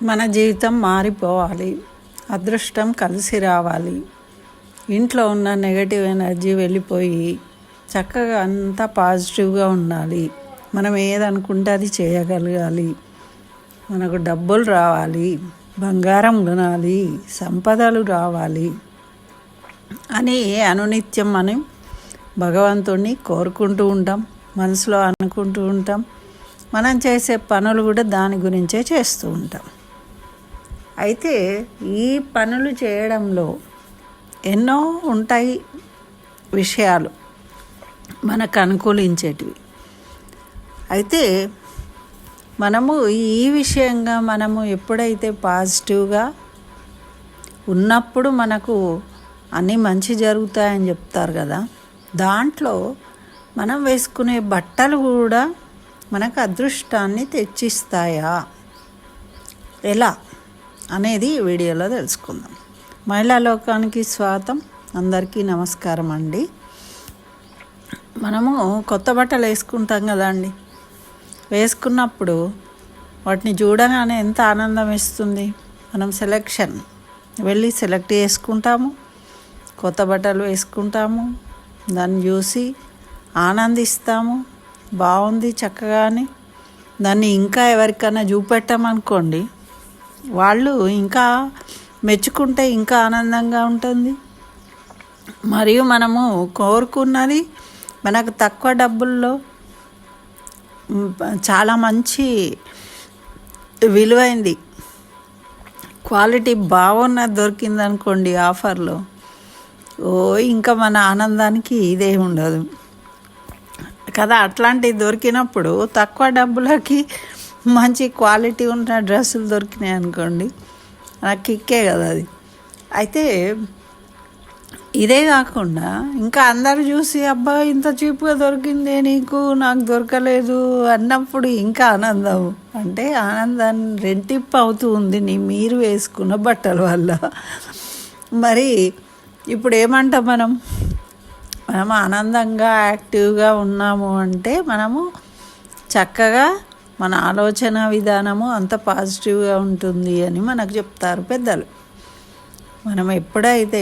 మన జీవితం మారిపోవాలి, అదృష్టం కలిసి రావాలి, ఇంట్లో ఉన్న నెగటివ్ ఎనర్జీ వెళ్ళిపోయి చక్కగా అంతా పాజిటివ్గా ఉండాలి. మనం ఏదనుకుంటే అది చేయగలగాలి. మనకు డబ్బులు రావాలి, బంగారం కొనాలి, సంపదలు రావాలి అని అనునిత్యం మనం భగవంతుడిని కోరుకుంటూ ఉంటాం, మనసులో అనుకుంటూ ఉంటాం. మనం చేసే పనులు కూడా దాని గురించే చేస్తూ ఉంటాం. అయితే ఈ పనులు చేయడంలో ఎన్నో ఉంటాయి విషయాలు మనకు అనుకూలించేటివి. అయితే మనము ఈ విషయంగా మనము ఎప్పుడైతే పాజిటివ్గా ఉన్నప్పుడు మనకు అన్నీ మంచి జరుగుతాయని చెప్తారు కదా, దాంట్లో మనం వేసుకునే బట్టలు కూడా మనకు అదృష్టాన్ని తెచ్చిస్తాయా, ఎలా అనేది ఈ వీడియోలో తెలుసుకుందాం. మహిళా లోకానికి స్వాగతం. అందరికీ నమస్కారం అండి. మనము కొత్త బట్టలు వేసుకుంటాం కదండి, వేసుకున్నప్పుడు వాటిని చూడగానే ఎంత ఆనందం ఇస్తుంది. మనం వెళ్ళి సెలెక్ట్ చేసుకుంటాము, కొత్త బట్టలు వేసుకుంటాము, దాన్ని చూసి ఆనందిస్తాము. బాగుంది చక్కగా అని దాన్ని ఇంకా ఎవరికైనా చూపెట్టామనుకోండి, వాళ్ళు ఇంకా మెచ్చుకుంటే ఇంకా ఆనందంగా ఉంటుంది. మరియు మనము కోరుకున్నది మనకు తక్కువ డబ్బుల్లో చాలా మంచి విలువైంది, క్వాలిటీ బాగున్నది దొరికిందనుకోండి ఆఫర్లో, ఇంకా మన ఆనందానికి ఇదే ఉండదు కదా. అట్లాంటివి దొరికినప్పుడు తక్కువ డబ్బులకి మంచి క్వాలిటీ ఉన్న డ్రెస్సులు దొరికినాయి అనుకోండి, నాకు కిక్కే కదా అది. అయితే ఇదే కాకుండా ఇంకా అందరు చూసి అబ్బా ఇంత చీప్గా దొరికిందే నీకు, నాకు దొరకలేదు అన్నప్పుడు ఇంకా ఆనందం, అంటే ఆనందాన్ని రెట్టింపు అవుతూ ఉంది మీరు వేసుకున్న బట్టల వల్ల. మరి ఇప్పుడు ఏమంటాం, మనం ఆనందంగా యాక్టివ్గా ఉన్నాము అంటే మనము చక్కగా మన ఆలోచన విధానము అంత పాజిటివ్గా ఉంటుంది అని మనకు చెప్తారు పెద్దలు. మనం ఎప్పుడైతే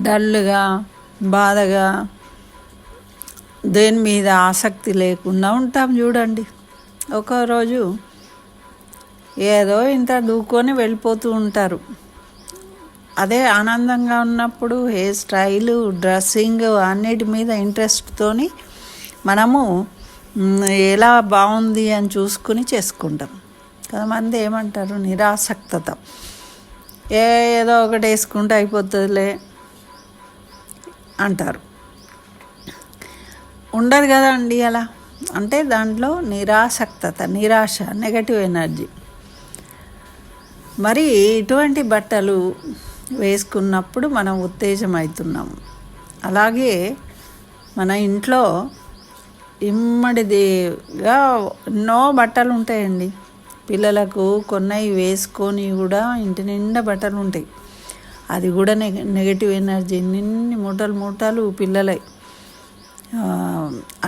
డల్గా బాధగా దేని మీద ఆసక్తి లేకుండా ఉంటాం చూడండి, ఒకరోజు ఏదో ఇంత దూకొని వెళ్ళిపోతూ ఉంటారు. అదే ఆనందంగా ఉన్నప్పుడు హెయిర్ స్టైలు, డ్రెస్సింగ్ అన్నిటి మీద ఇంట్రెస్ట్తోని మనము ఎలా బాగుంది అని చూసుకుని చేసుకుంటాం. కొంతమంది ఏమంటారు, నిరాసక్తత, ఏదో ఒకటి వేసుకుంటే అయిపోతుందిలే అంటారు. ఉండదు కదా అండి అలా, అంటే దాంట్లో నిరాసక్తత, నిరాశ, నెగటివ్ ఎనర్జీ. మరి ఇటువంటి బట్టలు వేసుకున్నప్పుడు మనం ఉత్తేజం అవుతున్నాము. అలాగే మన ఇంట్లో ఇమ్మడిదిగా ఎన్నో బట్టలు ఉంటాయండి. పిల్లలకు కొన్నవి వేసుకొని కూడా ఇంటి నిండా బట్టలు ఉంటాయి. అది కూడా నెగటివ్ ఎనర్జీ, నిన్ని మూటలు పిల్లలై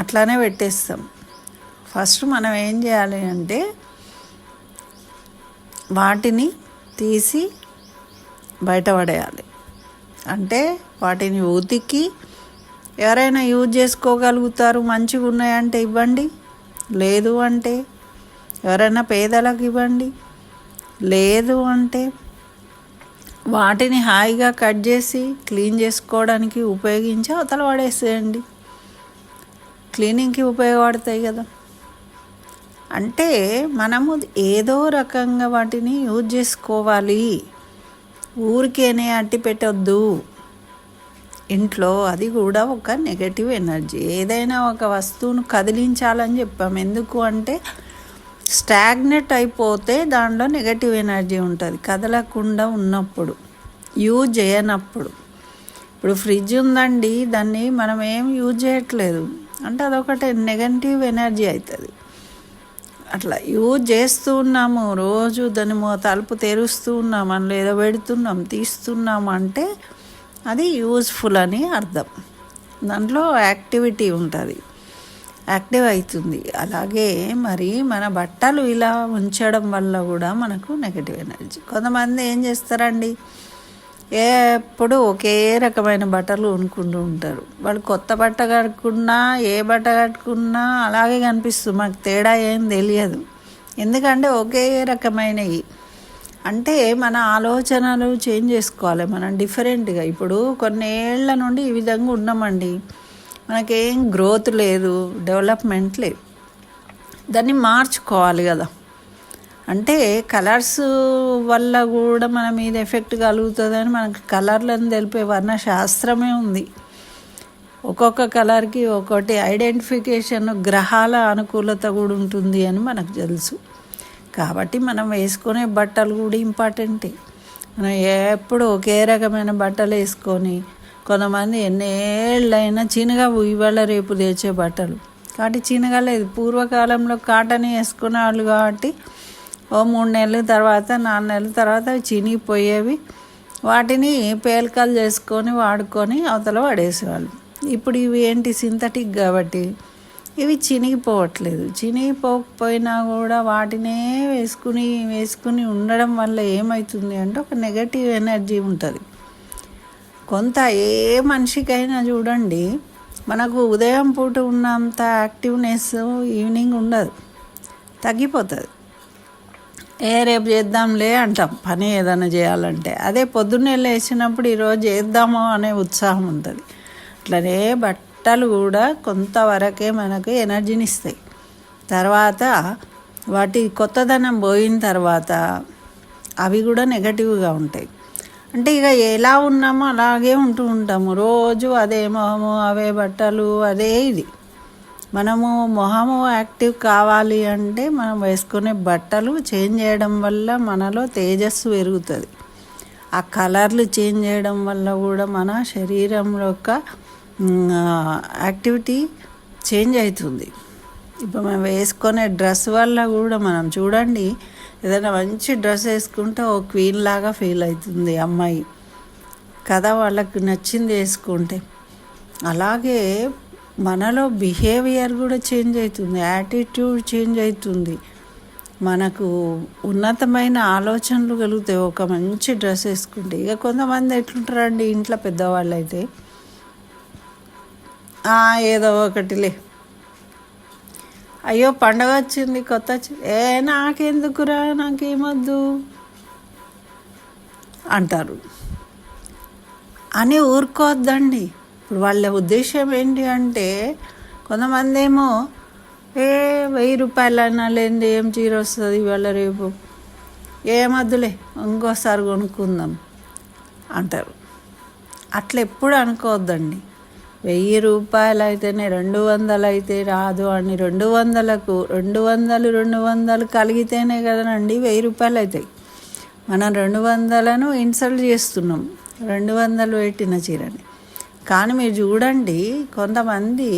అట్లానే పెట్టేస్తాం. ఫస్ట్ మనం ఏం చేయాలి అంటే వాటిని తీసి బయటపడేయాలి. అంటే వాటిని ఉతికి ఎవరైనా యూజ్ చేసుకోగలుగుతారు, మంచిగా ఉన్నాయంటే ఇవ్వండి, లేదు అంటే ఎవరైనా పేదలకు ఇవ్వండి, లేదు అంటే వాటిని హాయిగా కట్ చేసి క్లీన్ చేసుకోవడానికి ఉపయోగించి అవతల పడేసేయండి, క్లీనింగ్కి ఉపయోగపడతాయి కదా. అంటే మనము ఏదో రకంగా వాటిని యూజ్ చేసుకోవాలి, ఊరికేనే అట్టి పెట్టొద్దు ఇంట్లో. అది కూడా ఒక నెగటివ్ ఎనర్జీ. ఏదైనా ఒక వస్తువును కదిలించాలని చెప్పాం, ఎందుకు అంటే స్టాగ్నెట్ అయిపోతే దాంట్లో నెగటివ్ ఎనర్జీ ఉంటుంది. కదలకుండా ఉన్నప్పుడు, యూజ్ చేయనప్పుడు. ఇప్పుడు ఫ్రిడ్జ్ ఉందండి, దాన్ని మనం ఏం యూజ్ చేయట్లేదు అంటే అదొకటి నెగటివ్ ఎనర్జీ అవుతుంది. అట్లా యూజ్ చేస్తూ ఉన్నాము, రోజు దాన్ని తలుపు తెరుస్తూ ఉన్నాము, అందులో ఏదో పెడుతున్నాం తీస్తున్నాము అంటే అది యూజ్ఫుల్ అని అర్థం. దాంట్లో యాక్టివిటీ ఉంటుంది. యాక్టివ్ అవుతుంది. అలాగే మరి మన బట్టలు ఇలా ఉంచడం వల్ల కూడా మనకు నెగటివ్ ఎనర్జీ. కొంతమంది ఏం చేస్తారండి, ఎప్పుడు ఒకే రకమైన బట్టలు కొనుక్కుంటూ ఉంటారు. వాళ్ళు కొత్త బట్ట కట్టుకున్నా ఏ బట్ట కట్టుకున్నా అలాగే కనిపిస్తుంది, మాకు తేడా ఏం తెలియదు. ఎందుకంటే ఒకే రకమైనవి. అంటే మన ఆలోచనలు చేంజ్ చేసుకోవాలి, మనం డిఫరెంట్గా. ఇప్పుడు కొన్నేళ్ల నుండి ఈ విధంగా ఉన్నామండి, మనకేం గ్రోత్ లేదు, డెవలప్మెంట్ లేదు. దాన్ని మార్చుకోవాలి కదా. అంటే కలర్స్ వల్ల కూడా మన మీద ఎఫెక్ట్ కలుగుతుందని మనకు కలర్లను తెలిపే వర్ణశాస్త్రమే ఉంది. ఒక్కొక్క కలర్కి ఒక్కొక్కటి ఐడెంటిఫికేషన్, గ్రహాల అనుకూలత కూడా ఉంటుంది అని మనకు తెలుసు. కాబట్టి మనం వేసుకునే బట్టలు కూడా ఇంపార్టెంటే. మనం ఎప్పుడు ఒకే రకమైన బట్టలు వేసుకొని, కొంతమంది ఎన్నేళ్ళైనా చిన్నగా ఇవాళ రేపు తెచ్చే బట్టలు కాబట్టి చిన్నగలేదు. పూర్వకాలంలో కాటన్ వేసుకునే వాళ్ళు కాబట్టి ఓ 3 నెలల తర్వాత 4 నెలల తర్వాత అవి చినిగిపోయేవి. వాటిని పేలికలు చేసుకొని వాడుకొని అవతల పడేసేవాళ్ళు. ఇప్పుడు ఇవి ఏంటి, సింథటిక్ కాబట్టి ఇవి చినిగిపోవట్లేదు. చినిగిపోకపోయినా కూడా వాటినే వేసుకుని ఉండడం వల్ల ఏమవుతుంది అంటే ఒక నెగటివ్ ఎనర్జీ ఉంటుంది. కొంత ఏ మనిషికైనా చూడండి, మనకు ఉదయం పూట ఉన్నంత యాక్టివ్నెస్ ఈవినింగ్ ఉండదు, తగ్గిపోతుంది. రేపు చేద్దాంలే అంటాం పని ఏదైనా చేయాలంటే. అదే పొద్దున్నే లేచినప్పుడు ఈరోజు చేద్దామో అనే ఉత్సాహం ఉంటుంది. అట్లనే బట్టలు కూడా కొంతవరకే మనకు ఎనర్జీని ఇస్తాయి. తర్వాత వాటి కొత్తదనం పోయిన తర్వాత అవి కూడా నెగటివ్గా ఉంటాయి. అంటే ఇక ఎలా ఉన్నామో అలాగే ఉంటూ ఉంటాము. రోజు అదే మొహము, అవే బట్టలు, అదే ఇది. మనము మొహము యాక్టివ్ కావాలి అంటే మనం వేసుకునే బట్టలు చేంజ్ చేయడం వల్ల మనలో తేజస్సు పెరుగుతుంది. ఆ కలర్లు చేంజ్ చేయడం వల్ల కూడా మన శరీరంలో యొక్క యాక్టివిటీ చేంజ్ అవుతుంది. ఇప్పుడు మనం వేసుకునే డ్రెస్ వల్ల కూడా మనం చూడండి, ఏదైనా మంచి డ్రెస్ వేసుకుంటే ఓ క్వీన్ లాగా ఫీల్ అవుతుంది అమ్మాయి కదా, వాళ్ళకి నచ్చింది వేసుకుంటే. అలాగే మనలో బిహేవియర్ కూడా చేంజ్ అవుతుంది, యాటిట్యూడ్ చేంజ్ అవుతుంది, మనకు ఉన్నతమైన ఆలోచనలు కలుగుతాయి ఒక మంచి డ్రెస్ వేసుకుంటే. ఇక కొంతమంది ఎట్లుంటారండి, ఇంట్లో పెద్దవాళ్ళు అయితే ఏదో ఒకటిలే, అయ్యో పండగ వచ్చింది కొత్త నాకెందుకురా, నాకేమొద్దు అంటారు అని ఊరుకోవద్దండి. ఇప్పుడు వాళ్ళ ఉద్దేశం ఏంటి అంటే, కొంతమంది ఏమో 1000 రూపాయలైనా లేనిది ఏం చీర వస్తుంది ఇవాళ రేపు, ఏమద్దులే ఇంకోసారి కొనుక్కుందాం అంటారు. అట్లా ఎప్పుడు అనుకోవద్దండి. 1000 రూపాయలు అయితేనే 200 అయితే రాదు అని 200కు 200 కలిగితేనే కదనండి 1000 రూపాయలు అవుతాయి. మనం 200ను ఇన్సల్ట్ చేస్తున్నాం 200 పెట్టిన చీరని. కానీ మీరు చూడండి, కొంతమంది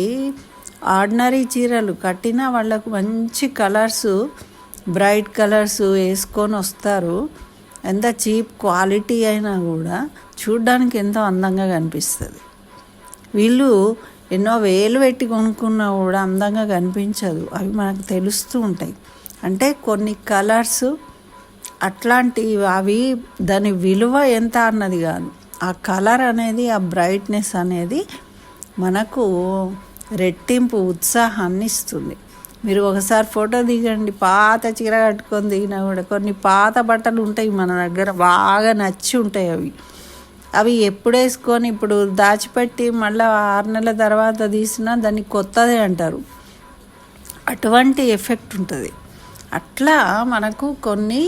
ఆర్డినరీ చీరలు కట్టినా వాళ్ళకు మంచి కలర్స్, బ్రైట్ కలర్స్ వేసుకొని వస్తారు. ఎంత చీప్ క్వాలిటీ అయినా కూడా చూడ్డానికి ఎంతో అందంగా కనిపిస్తుంది. వీళ్ళు ఎన్నో వేలు పెట్టి కొనుక్కున్నా కూడా అందంగా కనిపించదు, అవి మనకు తెలుస్తూ ఉంటాయి. అంటే కొన్ని కలర్స్ అట్లాంటివి, అవి దాని విలువ ఎంత అన్నది కాదు, ఆ కలర్ అనేది, ఆ బ్రైట్నెస్ అనేది మనకు రెట్టింపు ఉత్సాహాన్ని ఇస్తుంది. మీరు ఒకసారి ఫోటో దిగండి, పాత చీర కట్టుకొని దిగినా కూడా, కొన్ని పాత బట్టలు ఉంటాయి మన దగ్గర బాగా నచ్చి ఉంటాయి, అవి ఎప్పుడు వేసుకొని ఇప్పుడు దాచిపెట్టి మళ్ళీ 6 నెలల తర్వాత తీసినా దాన్ని కొత్తదే అంటారు. అటువంటి ఎఫెక్ట్ ఉంటుంది. అట్లా మనకు కొన్ని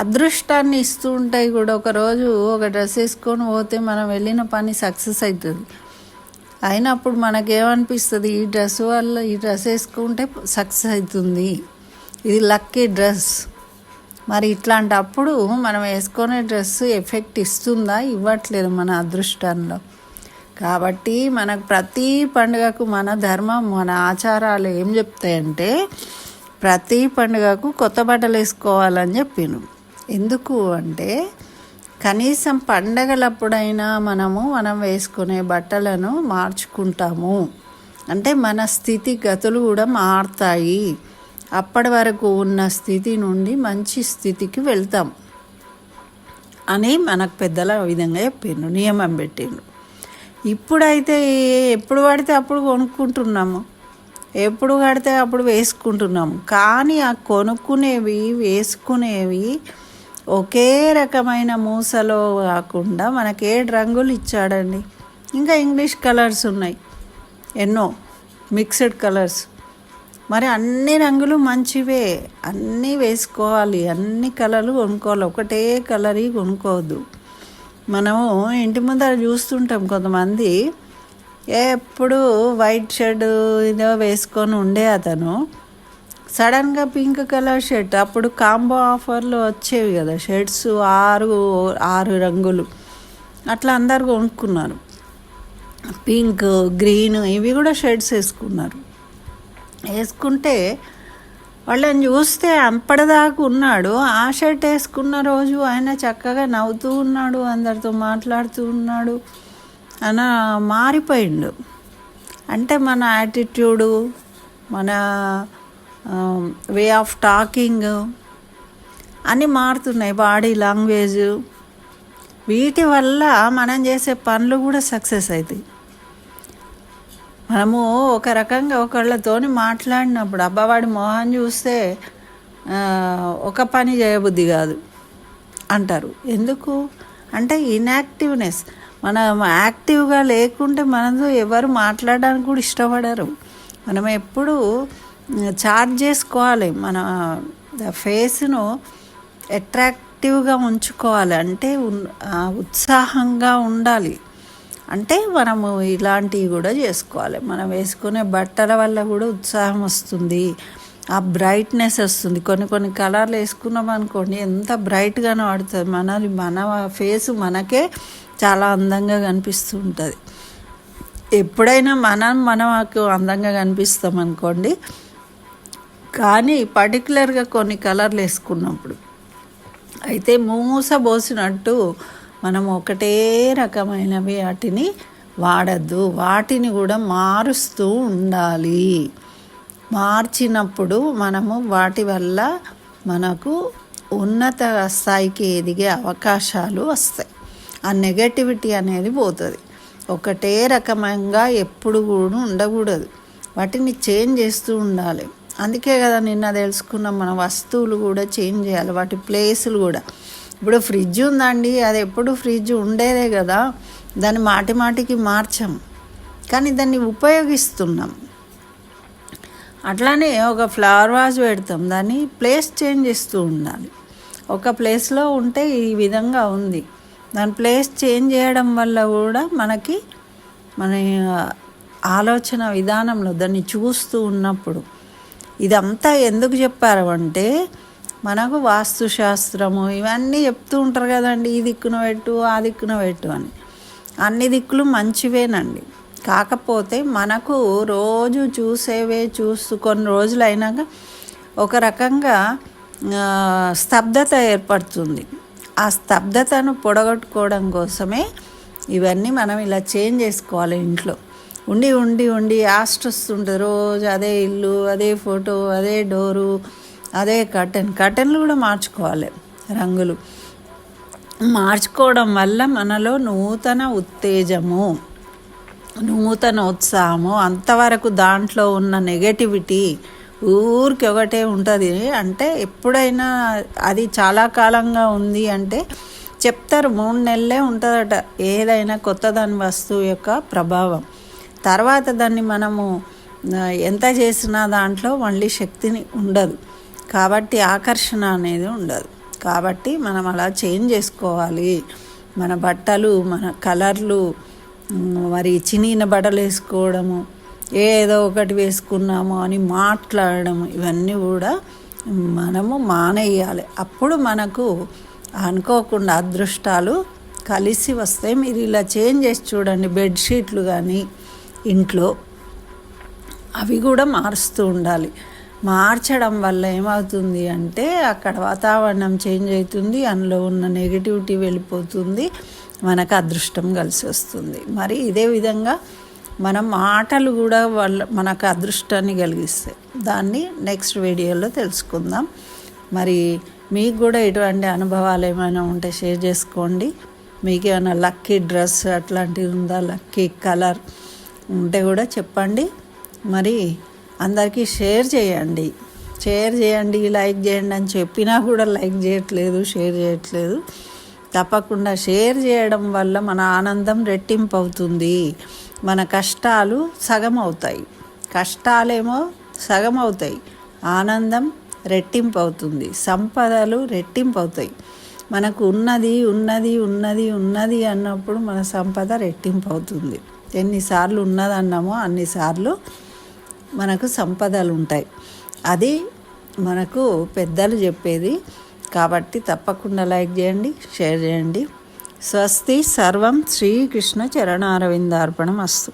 అదృష్టాన్ని ఇస్తూ ఉంటాయి కూడా. ఒకరోజు ఒక డ్రెస్ వేసుకొని పోతే మనం వెళ్ళిన పని సక్సెస్ అవుతుంది. అయినప్పుడు మనకేమనిపిస్తుంది, ఈ డ్రెస్ వల్ల, ఈ డ్రెస్ వేసుకుంటే సక్సెస్ అవుతుంది, ఇది లక్కీ డ్రెస్. మరి ఇట్లాంటప్పుడు మనం వేసుకునే డ్రెస్ ఎఫెక్ట్ ఇస్తుందా, ఇవ్వట్లేదు మన అదృష్టంలో. కాబట్టి మనకు ప్రతి పండుగకు మన ధర్మం, మన ఆచారాలు ఏం చెప్తాయంటే, ప్రతి పండుగకు కొత్త బట్టలు వేసుకోవాలని చెప్పాను. ఎందుకు అంటే, కనీసం పండగలప్పుడైనా మనం వేసుకునే బట్టలను మార్చుకుంటాము. అంటే మన స్థితిగతులు కూడా మారుతాయి. అప్పటి వరకు ఉన్న స్థితి నుండి మంచి స్థితికి వెళ్తాం అని మనకు పెద్దల విధంగా చెప్పిండ్రు, నియమం పెట్టిండ్రు. ఇప్పుడైతే ఎప్పుడు పడితే అప్పుడు కొనుక్కుంటున్నాము, ఎప్పుడు పడితే అప్పుడు వేసుకుంటున్నాము. కానీ ఆ కొనుక్కునేవి వేసుకునేవి ఒకే రకమైన మూసలో కాకుండా మనకి 7 రంగులు ఇచ్చాడండి. ఇంకా ఇంగ్లీష్ కలర్స్ ఉన్నాయి ఎన్నో, మిక్స్డ్ కలర్స్. మరి అన్ని రంగులు మంచివే, అన్నీ వేసుకోవాలి, అన్ని కలర్లు కొనుక్కోవాలి, ఒకటే కలర్ కొనుక్కోవద్దు. మనము ఇంటి ముందర చూస్తుంటాం కొంతమంది ఎప్పుడు వైట్ షర్ట్ ఇదో వేసుకొని ఉండే అతను సడన్గా పింక్ కలర్ షర్ట్, అప్పుడు కాంబో ఆఫర్లు వచ్చేవి కదా షర్ట్స్, 6 రంగులు అట్లా అందరు కొనుక్కున్నారు. పింక్, గ్రీన్ ఇవి కూడా షర్ట్స్ వేసుకుంటే వాళ్ళని చూస్తే అప్పటిదాకా ఉన్నాడు, ఆ షర్ట్ వేసుకున్న రోజు ఆయన చక్కగా నవ్వుతూ ఉన్నాడు, అందరితో మాట్లాడుతూ ఉన్నాడు, ఆయన మారిపోయిండు. అంటే మన యాటిట్యూడు, మన వే ఆఫ్ టాకింగ్ అన్నీ మారుతున్నాయి, బాడీ లాంగ్వేజ్. వీటి వల్ల మనం చేసే పనులు కూడా సక్సెస్ అవుతాయి. మనము ఒక రకంగా ఒకళ్ళతోని మాట్లాడినప్పుడు అబ్బవాడి మొహం చూస్తే ఒక పని చేయబుద్ధి కాదు అంటారు. ఎందుకు అంటే ఇన్యాక్టివ్నెస్. మనం యాక్టివ్గా లేకుంటే మనతో ఎవరు మాట్లాడడానికి కూడా ఇష్టపడరు. మనం ఎప్పుడు చార్జ్ చేసుకోవాలి, మన ఫేస్ను అట్రాక్టివ్గా ఉంచుకోవాలి, అంటే ఉత్సాహంగా ఉండాలి. అంటే మనము ఇలాంటివి కూడా చేసుకోవాలి. మనం వేసుకునే బట్టల వల్ల కూడా ఉత్సాహం వస్తుంది, ఆ బ్రైట్నెస్ వస్తుంది. కొన్ని కలర్లు వేసుకున్నాం అనుకోండి, ఎంత బ్రైట్గానే పడుతుంది, మన ఫేస్ మనకే చాలా అందంగా కనిపిస్తూ ఉంటుంది. ఎప్పుడైనా మనకు అందంగా కనిపిస్తాం అనుకోండి, కానీ పర్టికులర్గా కొన్ని కలర్లు వేసుకున్నప్పుడు అయితే మూసబోసినట్టు మనం ఒకటే రకమైనవి వాటిని వాడద్దు, వాటిని కూడా మారుస్తూ ఉండాలి. మార్చినప్పుడు మనము వాటి వల్ల మనకు ఉన్నత స్థాయికి ఎదిగే అవకాశాలు వస్తాయి. ఆ నెగటివిటీ అనేది పోతుంది. ఒకటే రకమంగా ఎప్పుడు కూడా ఉండకూడదు, వాటిని చేంజ్ చేస్తూ ఉండాలి. అందుకే కదా నిన్న తెలుసుకున్నాం, మన వస్తువులు కూడా చేంజ్ చేయాలి, వాటి ప్లేసులు కూడా. ఇప్పుడు ఫ్రిడ్జ్ ఉందండి, అది ఎప్పుడు ఫ్రిడ్జ్ ఉండేదే కదా, దాన్ని మాటికి మార్చాం, కానీ దాన్ని ఉపయోగిస్తున్నాం. అట్లానే ఒక ఫ్లవర్ వాజ్ పెడతాం, దాన్ని ప్లేస్ చేంజ్ చేస్తూ ఉండాలి. ఒక ప్లేస్లో ఉంటే ఈ విధంగా ఉంది, దాని ప్లేస్ చేంజ్ చేయడం వల్ల కూడా మనకి మన ఆలోచన విధానంలో దాన్ని చూస్తూ ఉన్నప్పుడు ఇదంతా ఎందుకు చెప్పారు అంటే, మనకు వాస్తుశాస్త్రము ఇవన్నీ చెప్తూ ఉంటారు కదండి, ఈ దిక్కున పెట్టు ఆ దిక్కున పెట్టు అని. అన్ని దిక్కులు మంచివేనండి, కాకపోతే మనకు రోజు చూస్తూ కొన్ని రోజులు అయినాక ఒక రకంగా స్తబ్దత ఏర్పడుతుంది. ఆ స్తబ్దతను పొడగొట్టుకోవడం కోసమే ఇవన్నీ మనం ఇలా చేంజ్ చేసుకోవాలి. ఇంట్లో ఉండి యాస్ట్ వస్తుంటుంది, రోజు అదే ఇల్లు, అదే ఫోటో, అదే డోరు, అదే కర్టెన్లు కూడా మార్చుకోవాలి. రంగులు మార్చుకోవడం వల్ల మనలో నూతన ఉత్తేజము, నూతన ఉత్సాహము, అంతవరకు దాంట్లో ఉన్న నెగటివిటీ ఊరికి ఒకటే ఉంటుంది. అంటే ఎప్పుడైనా అది చాలా కాలంగా ఉంది అంటే చెప్తారు, 3 నెలలే ఉంటుందట ఏదైనా కొత్త దాని వస్తువు యొక్క ప్రభావం. తర్వాత దాన్ని మనము ఎంత చేసినా దాంట్లో మళ్ళీ శక్తిని ఉండదు, కాబట్టి ఆకర్షణ అనేది ఉండదు. కాబట్టి మనం అలా చేంజ్ చేసుకోవాలి. మన బట్టలు, మన కలర్లు, మరి చినిగిన బట్టలు వేసుకోవడము, ఏదో ఒకటి వేసుకున్నాము అని మాట్లాడడం, ఇవన్నీ కూడా మనము మానేయాలి. అప్పుడు మనకు అనుకోకుండా అదృష్టాలు కలిసి వస్తాయి. మీరు ఇలా చేంజ్ చేసి చూడండి, బెడ్షీట్లు కానీ ఇంట్లో అవి కూడా మారుస్తూ ఉండాలి. మార్చడం వల్ల ఏమవుతుంది అంటే అక్కడ వాతావరణం చేంజ్ అవుతుంది, అందులో ఉన్న నెగిటివిటీ వెళ్ళిపోతుంది, మనకు అదృష్టం కలిసి వస్తుంది. మరి ఇదే విధంగా మన మాటలు కూడా మనకు అదృష్టాన్ని కలిగిస్తాయి. దాన్ని నెక్స్ట్ వీడియోలో తెలుసుకుందాం. మరి మీకు కూడా ఇటువంటి అనుభవాలు ఏమైనా ఉంటే షేర్ చేసుకోండి. మీకు ఏమైనా లక్కీ డ్రెస్ అట్లాంటిది ఉందా, లక్కీ కలర్ ఉంటే కూడా చెప్పండి. మరి అందరికీ షేర్ చేయండి, లైక్ చేయండి అని చెప్పినా కూడా లైక్ చేయట్లేదు, షేర్ చేయట్లేదు. తప్పకుండా షేర్ చేయడం వల్ల మన ఆనందం రెట్టింపు అవుతుంది. మన కష్టాలు సగం అవుతాయి, కష్టాలేమో సగం అవుతాయి, ఆనందం రెట్టింపు అవుతుంది, సంపదలు రెట్టింపు అవుతాయి. మనకు ఉన్నది ఉన్నది ఉన్నది ఉన్నది అన్నప్పుడు మన సంపద రెట్టింపు అవుతుంది. ఎన్నిసార్లు ఉన్నది అన్నామో అన్నిసార్లు మనకు సంపదలు ఉంటాయి. అది మనకు పెద్దలు చెప్పేది. కాబట్టి తప్పకుండా లైక్ చేయండి, షేర్ చేయండి. స్వస్తి. సర్వం శ్రీకృష్ణ చరణారవిందార్పణమస్తు.